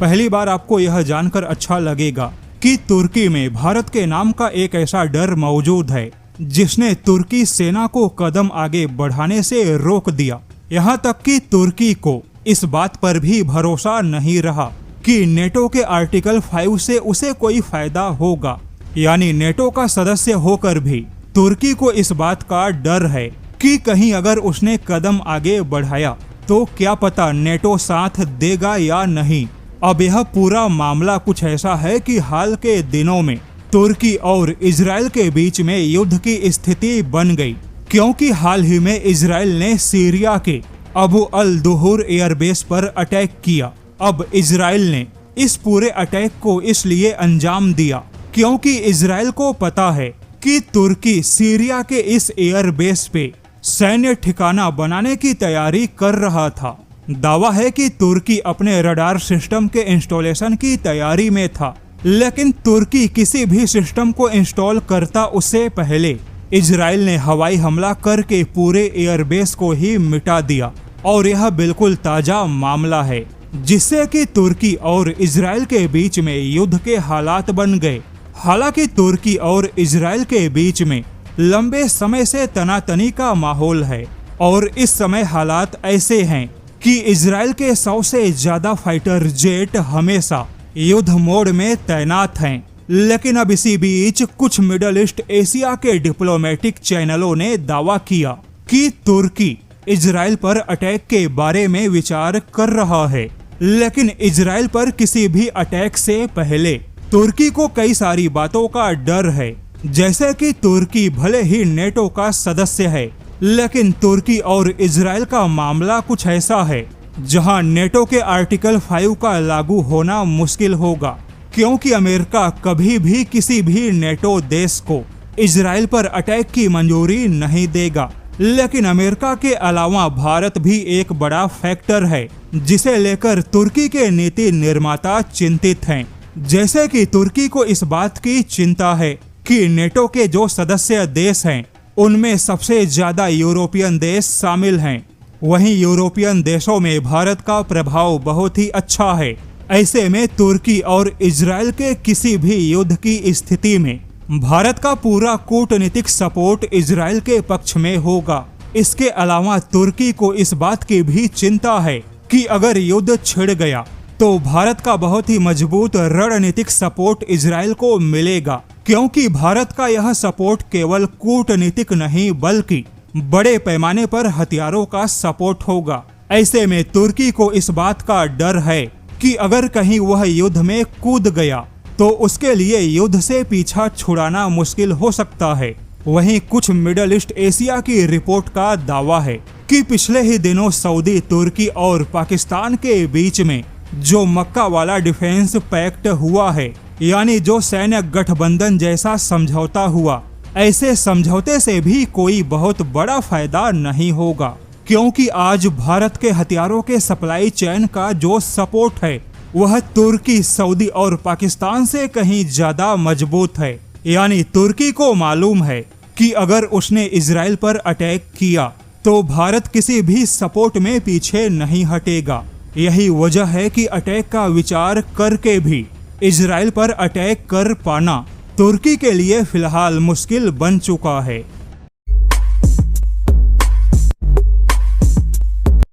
पहली बार आपको यह जानकर अच्छा लगेगा कि तुर्की में भारत के नाम का एक ऐसा डर मौजूद है जिसने तुर्की सेना को कदम आगे बढ़ाने से रोक दिया। यहाँ तक कि तुर्की को इस बात पर भी भरोसा नहीं रहा कि नेटो के आर्टिकल 5 से उसे कोई फायदा होगा। यानी नेटो का सदस्य होकर भी तुर्की को इस बात का डर है कि कहीं अगर उसने कदम आगे बढ़ाया तो क्या पता नेटो साथ देगा या नहीं। अब यह पूरा मामला कुछ ऐसा है कि हाल के दिनों में तुर्की और इजराइल के बीच में युद्ध की स्थिति बन गई, क्योंकि हाल ही में इजराइल ने सीरिया के अबू अल दुहूर एयरबेस पर अटैक किया। अब इजराइल ने इस पूरे अटैक को इसलिए अंजाम दिया क्योंकि इजराइल को पता है कि तुर्की सीरिया के इस एयरबेस पे सैन्य ठिकाना बनाने की तैयारी कर रहा था। दावा है कि तुर्की अपने रडार सिस्टम के इंस्टॉलेशन की तैयारी में था, लेकिन तुर्की किसी भी सिस्टम को इंस्टॉल करता उससे पहले इजराइल ने हवाई हमला करके पूरे एयरबेस को ही मिटा दिया। और यह बिल्कुल ताजा मामला है जिससे कि तुर्की और इजराइल के बीच में युद्ध के हालात बन गए। हालांकि तुर्की और इजराइल के बीच में लंबे समय से तनातनी का माहौल है और इस समय हालात ऐसे हैं कि इजराइल के 100 से ज्यादा फाइटर जेट हमेशा युद्ध मोड में तैनात हैं। लेकिन अब इसी बीच कुछ मिडल ईस्ट एशिया के डिप्लोमेटिक चैनलों ने दावा किया कि तुर्की इजराइल पर अटैक के बारे में विचार कर रहा है, लेकिन इजराइल पर किसी भी अटैक से पहले तुर्की को कई सारी बातों का डर है। जैसे कि तुर्की भले ही नेटो का सदस्य है, लेकिन तुर्की और इजराइल का मामला कुछ ऐसा है जहां नेटो के आर्टिकल 5 का लागू होना मुश्किल होगा, क्योंकि अमेरिका कभी भी किसी भी नेटो देश को इजराइल पर अटैक की मंजूरी नहीं देगा। लेकिन अमेरिका के अलावा भारत भी एक बड़ा फैक्टर है जिसे लेकर तुर्की के नीति निर्माता चिंतित हैं। जैसे कि तुर्की को इस बात की चिंता है कि नेटो के जो सदस्य देश हैं उनमें सबसे ज्यादा यूरोपियन देश शामिल हैं। वहीं यूरोपियन देशों में भारत का प्रभाव बहुत ही अच्छा है। ऐसे में तुर्की और इजराइल के किसी भी युद्ध की स्थिति में भारत का पूरा कूटनीतिक सपोर्ट इजराइल के पक्ष में होगा। इसके अलावा तुर्की को इस बात की भी चिंता है कि अगर युद्ध छिड़ गया तो भारत का बहुत ही मजबूत रणनीतिक सपोर्ट इजराइल को मिलेगा, क्योंकि भारत का यह सपोर्ट केवल कूटनीतिक नहीं बल्कि बड़े पैमाने पर हथियारों का सपोर्ट होगा। ऐसे में तुर्की को इस बात का डर है कि अगर कहीं वह युद्ध में कूद गया तो उसके लिए युद्ध से पीछा छुड़ाना मुश्किल हो सकता है। वहीं कुछ मिडल ईस्ट एशिया की रिपोर्ट का दावा है कि पिछले ही दिनों सऊदी, तुर्की और पाकिस्तान के बीच में जो मक्का वाला डिफेंस पैक्ट हुआ है, यानी जो सैन्य गठबंधन जैसा समझौता हुआ, ऐसे समझौते से भी कोई बहुत बड़ा फायदा नहीं होगा, क्योंकि आज भारत के हथियारों के सप्लाई चेन का जो सपोर्ट है वह तुर्की, सऊदी और पाकिस्तान से कहीं ज्यादा मजबूत है। यानी तुर्की को मालूम है कि अगर उसने इजराइल पर अटैक किया तो भारत किसी भी सपोर्ट में पीछे नहीं हटेगा। यही वजह है कि अटैक का विचार करके भी इजराइल पर अटैक कर पाना तुर्की के लिए फिलहाल मुश्किल बन चुका है।